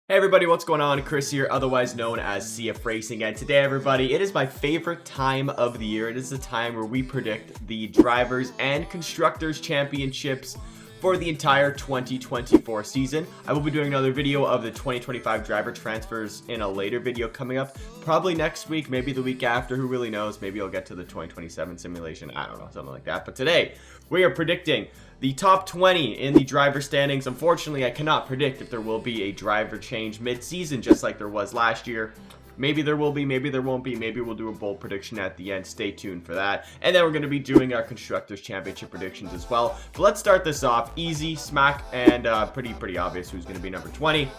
Hey everybody, what's going on? Chris here, otherwise known as CFRacing, and today everybody, it is my favorite time of the year. It is the time where we predict the drivers and constructors championships for the entire 2024 season. I will be doing another video of the 2025 driver transfers in a later video coming up, probably next week, maybe the week after, who really knows. Maybe I'll get to the 2027 simulation, I don't know, something like that. But today we are predicting the top 20 in the driver standings. Unfortunately, I cannot predict if there will be a driver change mid-season, just like there was last year. Maybe there will be, maybe there won't be. Maybe we'll do a bold prediction at the end. Stay tuned for that. And then we're going to be doing our Constructors Championship predictions as well. But let's start this off easy, smack, and pretty obvious who's going to be number 20.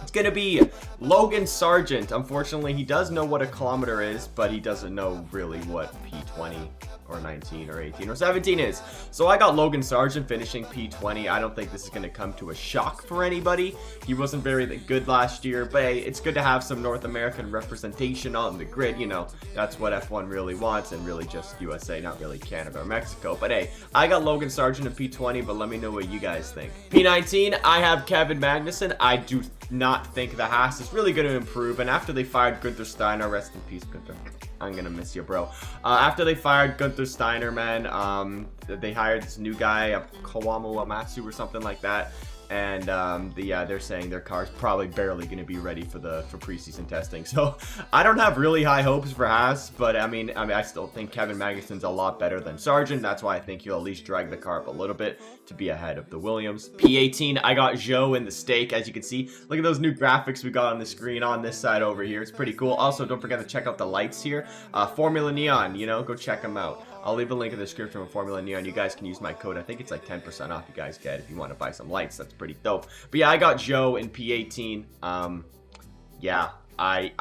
It's going to be Logan Sargent. Unfortunately, he does know what a kilometer is, but he doesn't know really what P20 or 19 or 18 or 17 is. So I got Logan Sargent finishing P20. I don't think this is going to come to a shock for anybody. He wasn't very good last year, but hey, it's good to have some North American representation on the grid. You know, that's what F1 really wants, and really just USA, not really Canada or Mexico. But hey, I got Logan Sargent in P20, but let me know what you guys think. P19, I have Kevin Magnussen. I do not think the Haas is really going to improve, and after they fired Gunther Steiner, rest in peace Gunther, I'm gonna miss you, bro. After they fired Gunther Steiner, man, they hired this new guy, Kawamo Amatsu or something like that, and they're saying their car's probably barely gonna be ready for preseason testing. So I don't have really high hopes for Haas, but I mean I still think Kevin Magnussen's a lot better than Sargent. That's why I think he'll at least drag the car up a little bit to be ahead of the Williams. P18, I got Zhou in the stake. As you can see, look at those new graphics we got on the screen on this side over here. It's pretty cool. Also, don't forget to check out the lights here. Formula Neon, you know, go check them out. I'll leave a link in the description for Formula Neon. You guys can use my code. I think it's like 10% off you guys get if you want to buy some lights. That's pretty dope. But yeah, I got Zhou in P18. Yeah. I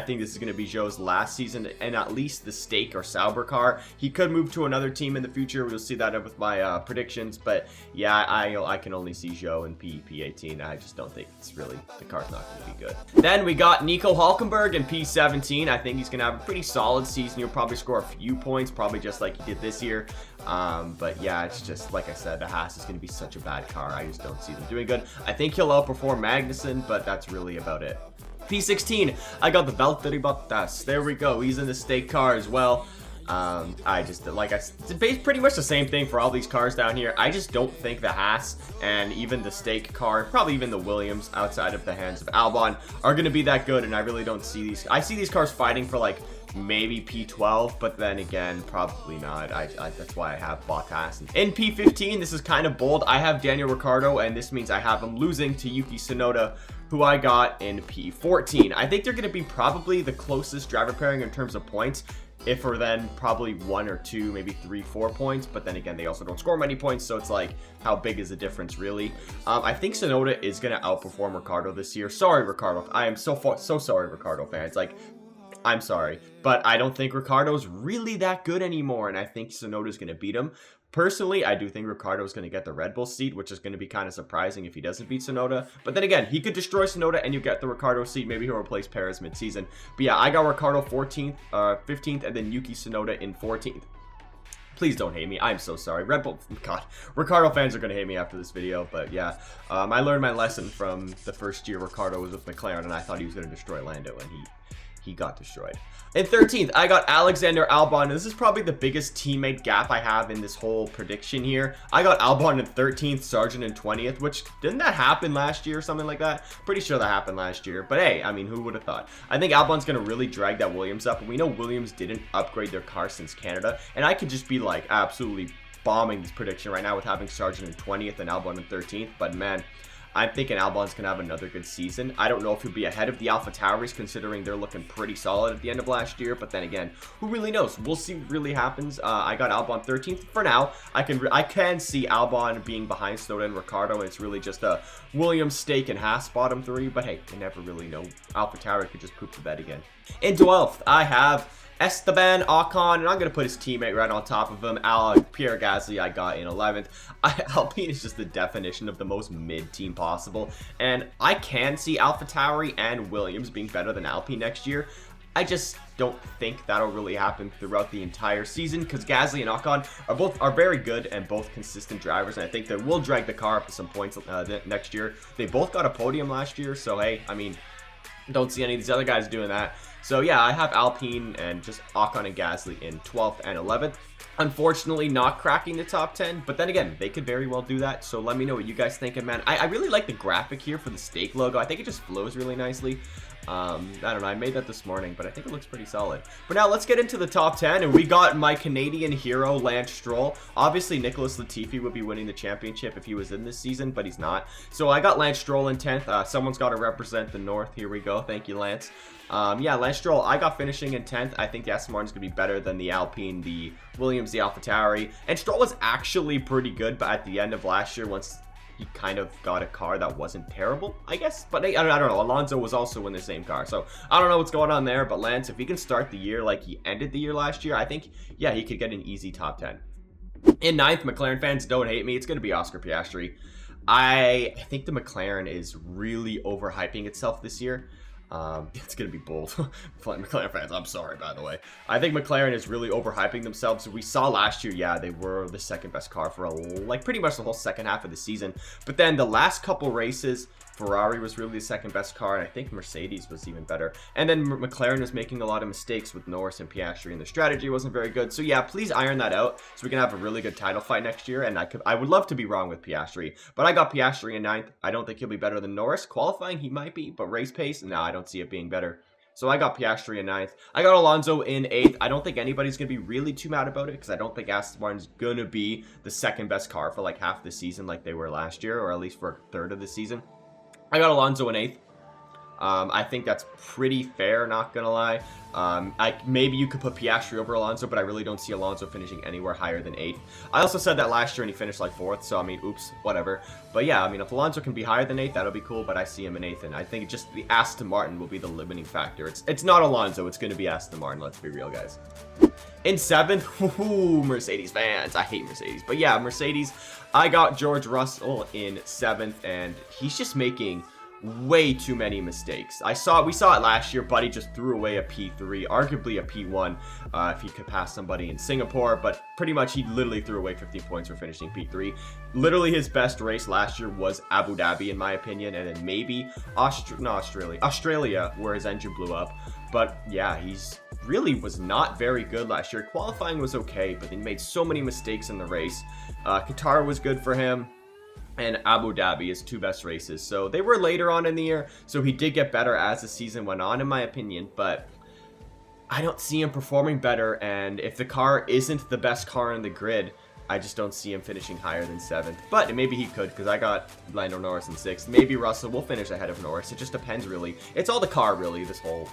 think this is going to be Zhou's last season, and at least the stake or Sauber car. He could move to another team in the future. We'll see that with my predictions, but yeah, I can only see Zhou in P18. I just don't think it's really, the car's not going to be good. Then we got Nico Hülkenberg in P17. I think he's going to have a pretty solid season. He'll probably score a few points, probably just like he did this year. But yeah, it's just like I said, the Haas is going to be such a bad car. I just don't see them doing good. I think he'll outperform Magnussen, but that's really about it. P16, I got the Valtteri Bottas. There we go. He's in the stake car as well. It's pretty much the same thing for all these cars down here. I just don't think the Haas and even the stake car, probably even the Williams outside of the hands of Albon, are going to be that good. And I really don't see these. I see these cars fighting for like maybe P12, but then again, probably not. That's why I have Bottas. In P15, this is kind of bold. I have Daniel Ricciardo, and this means I have him losing to Yuki Tsunoda, who I got in P14. I think they're going to be probably the closest driver pairing in terms of points, if or then probably 1 or 2, maybe 3, 4 points. But then again, they also don't score many points, so it's like, how big is the difference really? I think Tsunoda is going to outperform Ricciardo this year. Sorry, Ricciardo. I am so sorry, Ricciardo fans. Like, I'm sorry, but I don't think Ricciardo's really that good anymore, and I think Tsunoda's going to beat him. Personally, I do think Ricciardo's going to get the Red Bull seat, which is going to be kind of surprising if he doesn't beat Tsunoda. But then again, he could destroy Tsunoda and you get the Ricciardo seat. Maybe he'll replace Perez mid-season. But yeah, I got Ricciardo 15th, and then Yuki Tsunoda in 14th. Please don't hate me. I'm so sorry. Red Bull, God, Ricciardo fans are going to hate me after this video. But yeah, I learned my lesson from the first year Ricciardo was with McLaren, and I thought he was going to destroy Lando, and he got destroyed. In 13th, I got Alexander Albon. This is probably the biggest teammate gap I have in this whole prediction here. I got Albon in 13th, Sargent in 20th, which didn't that happen last year or something like that? Pretty sure that happened last year. But hey, I mean, who would have thought? I think Albon's going to really drag that Williams up. And we know Williams didn't upgrade their car since Canada. And I could just be like absolutely bombing this prediction right now with having Sargent in 20th and Albon in 13th. But man, I'm thinking Albon's going to have another good season. I don't know if he'll be ahead of the Alpha Tauris, considering they're looking pretty solid at the end of last year. But then again, who really knows? We'll see what really happens. I got Albon 13th for now. I can see Albon being behind Tsunoda and Ricciardo, and it's really just a Williams, stake, and Haas bottom 3. But hey, you never really know. Alpha Tauri could just poop the bed again. In 12th, I have Esteban Ocon, and I'm going to put his teammate right on top of him, Pierre Gasly, I got in 11th. Alpine is just the definition of the most mid-team possible, and I can see AlphaTauri and Williams being better than Alpine next year. I just don't think that'll really happen throughout the entire season, because Gasly and Ocon are very good and both consistent drivers, and I think they will drag the car up to some points next year. They both got a podium last year, so hey, I mean, don't see any of these other guys doing that. So yeah, I have Alpine and just Ocon and Gasly in 12th and 11th. Unfortunately, not cracking the top 10, but then again, they could very well do that. So let me know what you guys think. And man, I really like the graphic here for the stake logo. I think it just flows really nicely. I don't know, I made that this morning, but I think it looks pretty solid. But now let's get into the top 10, and we got my Canadian hero, Lance Stroll. Obviously, Nicholas Latifi would be winning the championship if he was in this season, but he's not. So I got Lance Stroll in 10th. Someone's got to represent the North. Here we go. Thank you, Lance. Yeah, Lance Stroll, I got finishing in 10th. I think the Aston Martin's going to be better than the Alpine, the Williams, the Alfa Tauri. And Stroll was actually pretty good, but at the end of last year, once he kind of got a car that wasn't terrible, I guess. But I don't know. Alonso was also in the same car. So I don't know what's going on there. But Lance, if he can start the year like he ended the year last year, I think, yeah, he could get an easy top 10. In 9th, McLaren fans, don't hate me. It's going to be Oscar Piastri. I think the McLaren is really overhyping itself this year. It's gonna be bold. McLaren fans, I'm sorry, by the way. I think McLaren is really overhyping themselves. We saw last year, yeah, they were the second best car for pretty much the whole second half of the season. But then the last couple races, Ferrari was really the second best car, and I think Mercedes was even better. And then McLaren was making a lot of mistakes with Norris and Piastri, and the strategy wasn't very good. So yeah, please iron that out so we can have a really good title fight next year. And I would love to be wrong with Piastri, but I got Piastri in 9th. I don't think he'll be better than Norris. Qualifying, he might be, but race pace, no, I don't see it being better. So I got Piastri in 9th. I got Alonso in 8th. I don't think anybody's going to be really too mad about it, because I don't think Aston Martin's going to be the second best car for like half the season like they were last year, or at least for a third of the season. I got Alonso in 8th. I think that's pretty fair, not gonna lie. Maybe you could put Piastri over Alonso, but I really don't see Alonso finishing anywhere higher than 8th. I also said that last year and he finished like 4th, so I mean, oops, whatever. But yeah, I mean, if Alonso can be higher than 8th, that'll be cool, but I see him in 8th, and I think just the Aston Martin will be the limiting factor. It's not Alonso, it's gonna be Aston Martin, let's be real, guys. In 7th, ooh, Mercedes fans. I hate Mercedes. But yeah, Mercedes, I got George Russell in 7th, and he's just making way too many mistakes. We saw it last year. Buddy just threw away a P3, arguably a P1 if he could pass somebody in Singapore, but pretty much he literally threw away 15 points for finishing P3. Literally his best race last year was Abu Dhabi, in my opinion, and then maybe Australia, where his engine blew up. But yeah, he's really was not very good last year. Qualifying was okay, but he made so many mistakes in the race. Qatar was good for him, and Abu Dhabi, his two best races. So they were later on in the year, so he did get better as the season went on, in my opinion, but I don't see him performing better, and if the car isn't the best car in the grid, I just don't see him finishing higher than 7th. But maybe he could, because I got Lando Norris in 6th. Maybe Russell will finish ahead of Norris. It just depends, really. It's all the car, really, this whole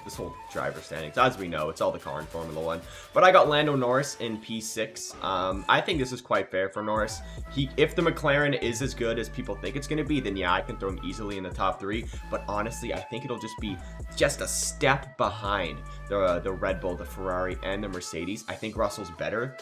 driver standings. As we know, it's all the car in Formula 1. But I got Lando Norris in P6. I think this is quite fair for Norris. If the McLaren is as good as people think it's going to be, then yeah, I can throw him easily in the top 3. But honestly, I think it'll just be just a step behind the Red Bull, the Ferrari, and the Mercedes. I think Russell's better.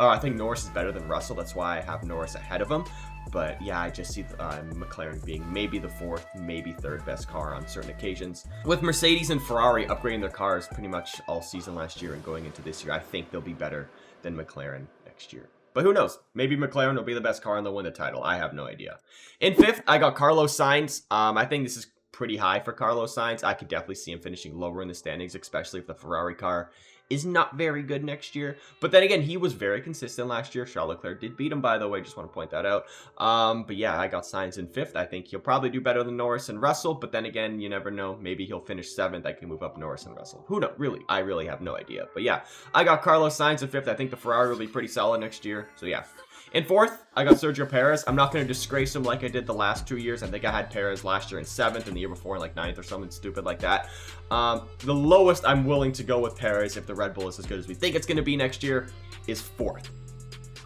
I think Norris is better than Russell. That's why I have Norris ahead of him. But yeah, I just see McLaren being maybe the 4th, maybe 3rd best car on certain occasions. With Mercedes and Ferrari upgrading their cars pretty much all season last year and going into this year, I think they'll be better than McLaren next year. But who knows? Maybe McLaren will be the best car and they'll win the title. I have no idea. In 5th, I got Carlos Sainz. I think this is pretty high for Carlos Sainz. I could definitely see him finishing lower in the standings, especially if the Ferrari car is not very good next year. But then again, he was very consistent last year. Charles Leclerc did beat him, by the way. Just want to point that out. But yeah, I got Sainz in 5th. I think he'll probably do better than Norris and Russell. But then again, you never know. Maybe he'll finish 7th. I can move up Norris and Russell. Who knows? Really, I really have no idea. But yeah, I got Carlos Sainz in 5th. I think the Ferrari will be pretty solid next year. So yeah. In 4th, I got Sergio Perez. I'm not going to disgrace him like I did the last 2 years. I think I had Perez last year in 7th and the year before in like 9th or something stupid like that. The lowest I'm willing to go with Perez, if the Red Bull is as good as we think it's going to be next year, is 4th.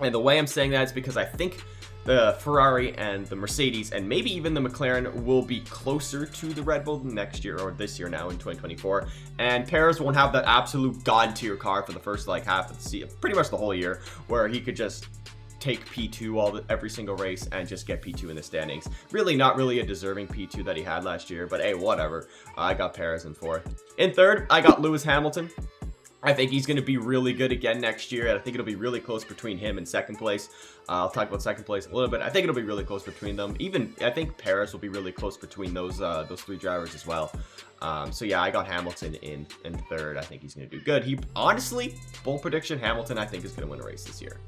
And the way I'm saying that is because I think the Ferrari and the Mercedes and maybe even the McLaren will be closer to the Red Bull next year, or this year now in 2024. And Perez won't have that absolute god tier car for the first like half of the season, pretty much the whole year, where he could just take P2 every single race and just get P2 in the standings. Really not really a deserving P2 that he had last year, but hey, whatever. I got Perez in 4th. In 3rd, I got Lewis Hamilton. I think he's going to be really good again next year, and I think it'll be really close between him and 2nd place. I'll talk about 2nd place a little bit. I think it'll be really close between them. Even, I think Perez will be really close between those 3 drivers as well. So yeah, I got Hamilton in 3rd. I think he's going to do good. He, honestly, bold prediction, Hamilton, I think, is going to win a race this year.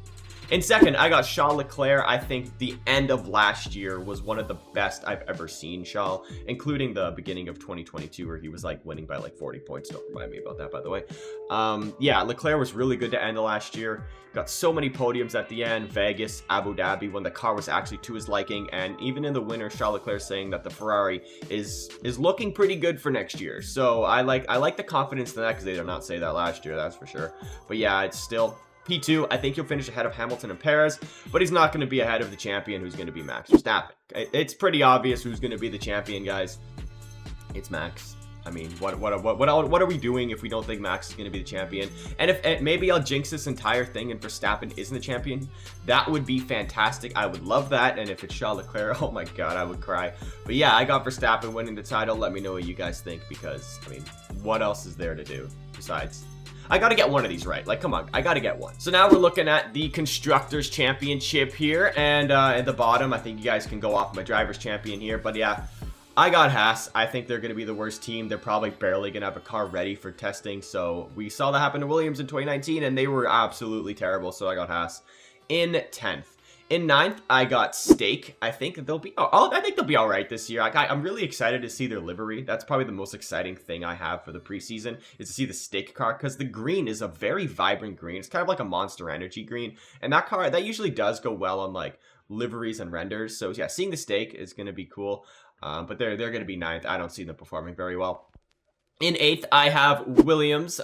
In 2nd, I got Charles Leclerc. I think the end of last year was one of the best I've ever seen Charles, including the beginning of 2022 where he was like winning by like 40 points. Don't remind me about that, by the way. Yeah, Leclerc was really good to end of last year. Got so many podiums at the end. Vegas, Abu Dhabi, when the car was actually to his liking. And even in the winter, Charles Leclerc saying that the Ferrari is looking pretty good for next year. So I like the confidence in that, because they did not say that last year, that's for sure. But yeah, it's still P2, I think he'll finish ahead of Hamilton and Perez, but he's not going to be ahead of the champion, who's going to be Max Verstappen. It's pretty obvious who's going to be the champion, guys. It's Max. I mean, what are we doing if we don't think Max is going to be the champion? And if maybe I'll jinx this entire thing and Verstappen isn't the champion, that would be fantastic. I would love that. And if it's Charles Leclerc, oh my god, I would cry. But yeah, I got Verstappen winning the title. Let me know what you guys think, because I mean, what else is there to do besides? I gotta get one of these right. Like, come on, I gotta get one. So now we're looking at the Constructors Championship here, and at the bottom, I think you guys can go off my Drivers Champion here, but yeah, I got Haas. I think they're gonna be the worst team. They're probably barely gonna have a car ready for testing, so we saw that happen to Williams in 2019, and they were absolutely terrible, so I got Haas in 10th. In 9th, I got Stake. I think they'll be all right this year. I'm really excited to see their livery. That's probably the most exciting thing I have for the preseason, is to see the Stake car, because the green is a very vibrant green. It's kind of like a Monster Energy green, and that car, that usually does go well on like liveries and renders. So yeah, seeing the Stake is going to be cool. But they're going to be 9th. I don't see them performing very well. In 8th, I have Williams.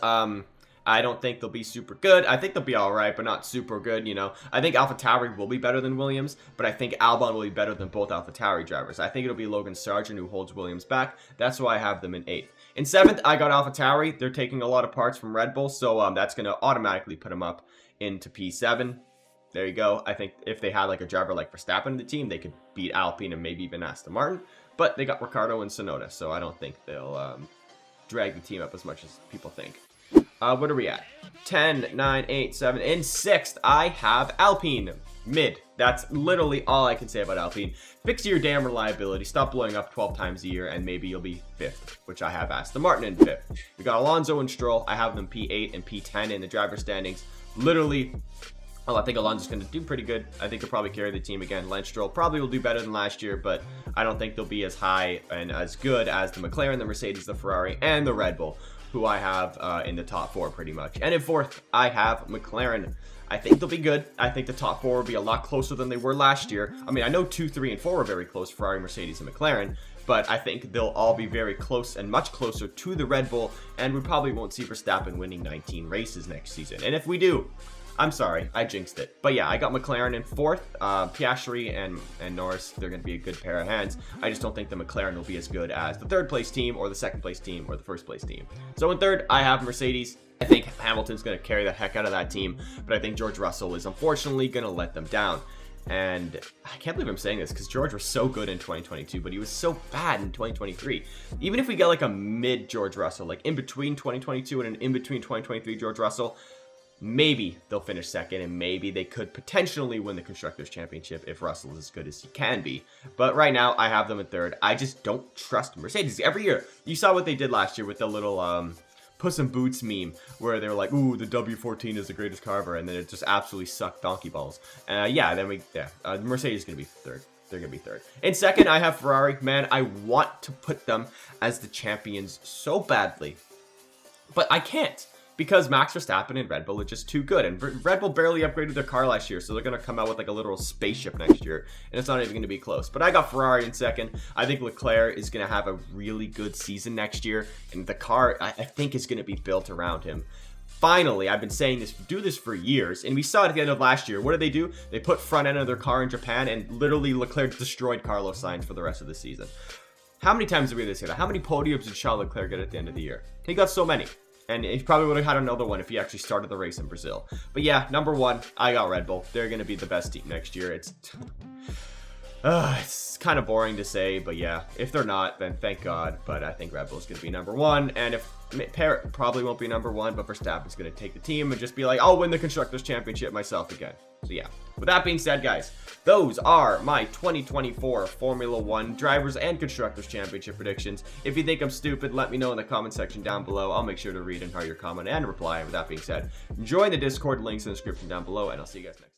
I don't think they'll be super good. I think they'll be all right, but not super good, you know. I think AlphaTauri will be better than Williams, but I think Albon will be better than both AlphaTauri drivers. I think it'll be Logan Sargent who holds Williams back. That's why I have them in 8th. In 7th, I got AlphaTauri. They're taking a lot of parts from Red Bull, so that's going to automatically put them up into P7. There you go. I think if they had like a driver like Verstappen in the team, they could beat Alpine and maybe even Aston Martin, but they got Ricciardo and Tsunoda, so I don't think they'll drag the team up as much as people think. What are we at? 10, 9, 8, 7. In 6th, I have Alpine. Mid. That's literally all I can say about Alpine. Fix your damn reliability. Stop blowing up 12 times a year, and maybe you'll be 5th, which I have Aston Martin in 5th. We got Alonso and Stroll. I have them P8 and P10 in the driver standings. Literally, I think Alonso's going to do pretty good. I think he'll probably carry the team again. Lance Stroll probably will do better than last year, but I don't think they'll be as high and as good as the McLaren, the Mercedes, the Ferrari, and the Red Bull, who I have in the top 4 pretty much. And in 4th, I have McLaren. I think they'll be good. I think the top 4 will be a lot closer than they were last year. I mean, I know 2, 3, and 4 were very close, Ferrari, Mercedes, and McLaren, but I think they'll all be very close and much closer to the Red Bull, and we probably won't see Verstappen winning 19 races next season. And if we do, I'm sorry, I jinxed it. But yeah, I got McLaren in 4th. Piastri and Norris, they're going to be a good pair of hands. I just don't think the McLaren will be as good as the 3rd place team or the 2nd place team or the 1st place team. So in 3rd, I have Mercedes. I think Hamilton's going to carry the heck out of that team, but I think George Russell is unfortunately going to let them down. And I can't believe I'm saying this, because George was so good in 2022, but he was so bad in 2023. Even if we get like a mid George Russell, like in between 2022 and an in between 2023 George Russell, maybe they'll finish 2nd, and maybe they could potentially win the Constructors Championship if Russell is as good as he can be. But right now, I have them in 3rd. I just don't trust Mercedes. Every year, you saw what they did last year with the little Puss in Boots meme, where they were like, ooh, the W14 is the greatest car ever, and then it just absolutely sucked donkey balls. Mercedes is going to be 3rd. They're going to be 3rd. In 2nd, I have Ferrari. Man, I want to put them as the champions so badly, but I can't, because Max Verstappen and Red Bull are just too good. And Red Bull barely upgraded their car last year, so they're going to come out with like a literal spaceship next year, and it's not even going to be close. But I got Ferrari in 2nd. I think Leclerc is going to have a really good season next year, and the car, I think, is going to be built around him. Finally, I've been saying this, do this for years, and we saw it at the end of last year. What did they do? They put front end of their car in Japan, and literally Leclerc destroyed Carlos Sainz for the rest of the season. How many times did we say that? How many podiums did Charles Leclerc get at the end of the year? He got so many. And he probably would have had another one if he actually started the race in Brazil. But yeah, number 1, I got Red Bull. They're going to be the best team next year. It's kind of boring to say, but yeah, if they're not, then thank God. But I think Red Bull's going to be number 1. And if Parrot probably won't be number 1, but Verstappen's going to take the team and just be like, I'll win the Constructors Championship myself again. So yeah, with that being said, guys, those are my 2024 Formula 1 Drivers and Constructors Championship predictions. If you think I'm stupid, let me know in the comment section down below. I'll make sure to read and hear your comment and reply. And with that being said, join the Discord, links in the description down below, and I'll see you guys next time.